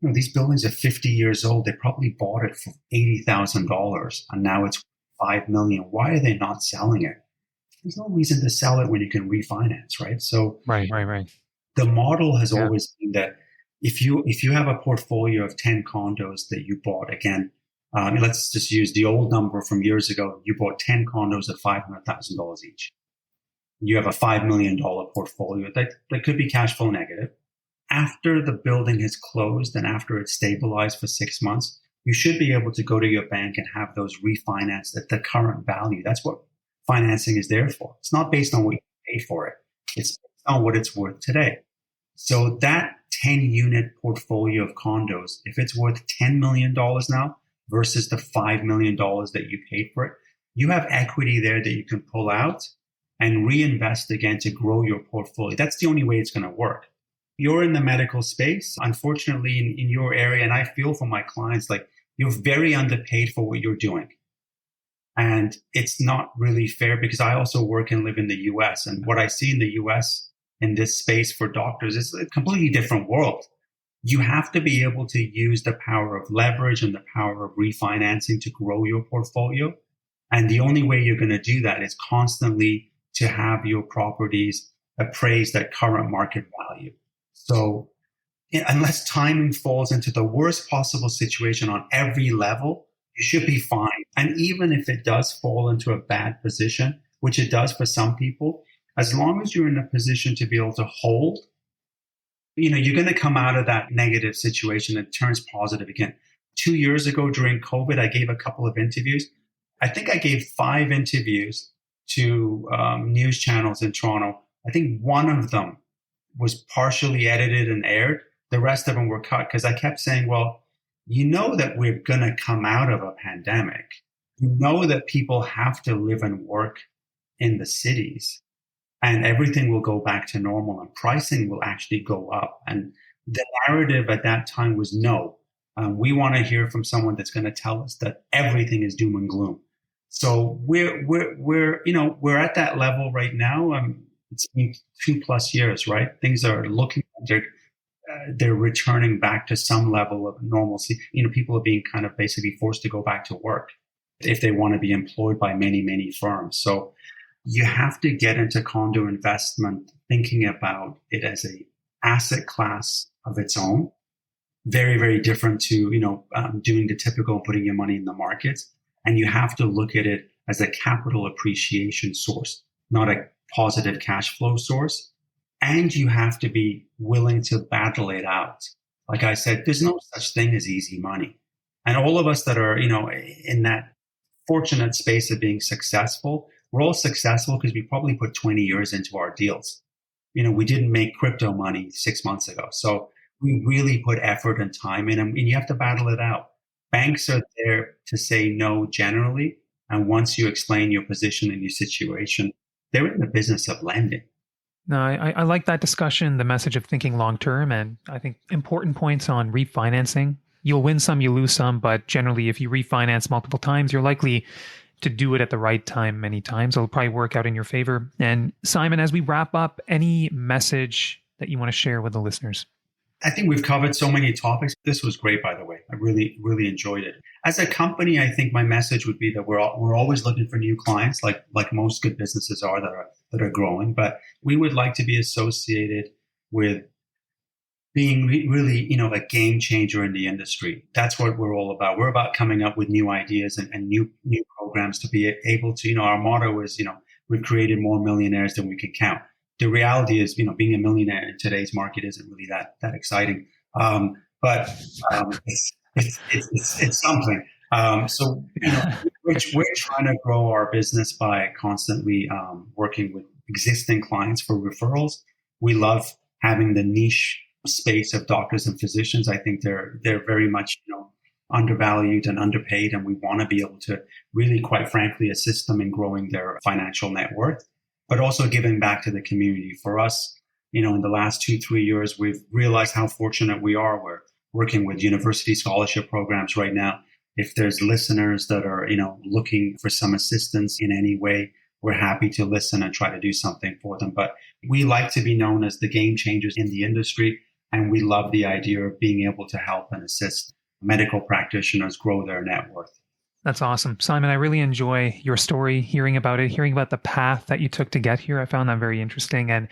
These buildings are 50 years old. They probably bought it for $80,000 and now it's 5 million. Why are they not selling it? There's no reason to sell it when you can refinance, right? So Right. the model has Yeah. always been that if you have a portfolio of 10 condos that you bought, again, let's just use the old number from years ago. You bought 10 condos at $500,000 each. You have a $5 million portfolio that could be cash flow negative. After the building has closed and after it's stabilized for 6 months, you should be able to go to your bank and have those refinanced at the current value. That's what financing is there for. It's not based on what you pay for it. It's based on what it's worth today. So that 10 unit portfolio of condos, if it's worth $10 million now versus the $5 million that you paid for it, you have equity there that you can pull out and reinvest again to grow your portfolio. That's the only way it's going to work. You're in the medical space, unfortunately, in your area, and I feel for my clients, like you're very underpaid for what you're doing. And it's not really fair because I also work and live in the US. And what I see in the US in this space for doctors is a completely different world. You have to be able to use the power of leverage and the power of refinancing to grow your portfolio. And the only way you're going to do that is constantly to have your properties appraised at current market value. So unless timing falls into the worst possible situation on every level, you should be fine. And even if it does fall into a bad position, which it does for some people, as long as you're in a position to be able to hold, you're going to come out of that negative situation and it turns positive again. 2 years ago during COVID, I gave a couple of interviews. I think I gave 5 interviews to news channels in Toronto. I think one of them was partially edited and aired. The rest of them were cut because I kept saying, well, you know that we're going to come out of a pandemic. You know that people have to live and work in the cities and everything will go back to normal and pricing will actually go up. And the narrative at that time was no. We want to hear from someone that's going to tell us that everything is doom and gloom. So we're at that level right now. It's been 2+ years, right? Things are looking like they're returning back to some level of normalcy. People are being kind of basically forced to go back to work if they want to be employed by many, many firms. So you have to get into condo investment thinking about it as a asset class of its own. Very, very different to, doing the typical putting your money in the markets. And you have to look at it as a capital appreciation source, not a positive cash flow source. And you have to be willing to battle it out. Like I said, there's no such thing as easy money. And all of us that are, in that fortunate space of being successful, we're all successful because we probably put 20 years into our deals. We didn't make crypto money 6 months ago. So we really put effort and time in, and you have to battle it out. Banks are there to say no generally. And once you explain your position and your situation, they're in the business of lending. No, I like that discussion, the message of thinking long term, and I think important points on refinancing. You'll win some, you lose some, but generally if you refinance multiple times, you're likely to do it at the right time many times. It'll probably work out in your favor. And Simon, as we wrap up, any message that you want to share with the listeners? I think we've covered so many topics. This was great, by the way. I really, really enjoyed it. As a company, I think my message would be that we're always looking for new clients, like most good businesses are that are growing. But we would like to be associated with being really, a game changer in the industry. That's what we're all about. We're about coming up with new ideas and new programs to be able to. Our motto is, we've created more millionaires than we can count. The reality is, being a millionaire in today's market isn't really that exciting. But it's something. So we're trying to grow our business by constantly working with existing clients for referrals. We love having the niche space of doctors and physicians. I think they're very much undervalued and underpaid, and we want to be able to really, quite frankly, assist them in growing their financial net worth, but also giving back to the community. For us, in the last 2-3 years, we've realized how fortunate we are. We're working with university scholarship programs right now. If there's listeners that are, looking for some assistance in any way, we're happy to listen and try to do something for them. But we like to be known as the game changers in the industry. And we love the idea of being able to help and assist medical practitioners grow their net worth. That's awesome. Simon, I really enjoy your story, hearing about it, hearing about the path that you took to get here. I found that very interesting. And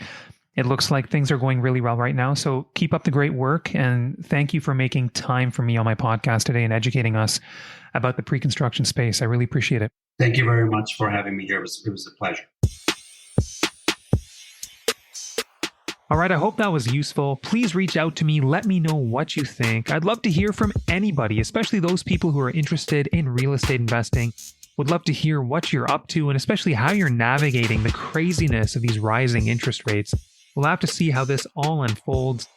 it looks like things are going really well right now. So keep up the great work. And thank you for making time for me on my podcast today and educating us about the pre-construction space. I really appreciate it. Thank you very much for having me here. It was a pleasure. All right, I hope that was useful. Please reach out to me. Let me know what you think. I'd love to hear from anybody, especially those people who are interested in real estate investing. Would love to hear what you're up to and especially how you're navigating the craziness of these rising interest rates. We'll have to see how this all unfolds.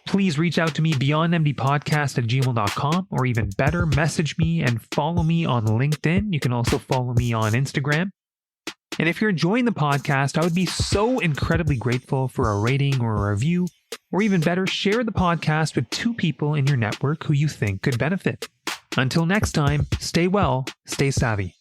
Please reach out to me beyondmdpodcast@gmail.com, or even better, message me and follow me on LinkedIn. You can also follow me on Instagram. And if you're enjoying the podcast, I would be so incredibly grateful for a rating or a review, or even better, share the podcast with 2 people in your network who you think could benefit. Until next time, stay well, stay savvy.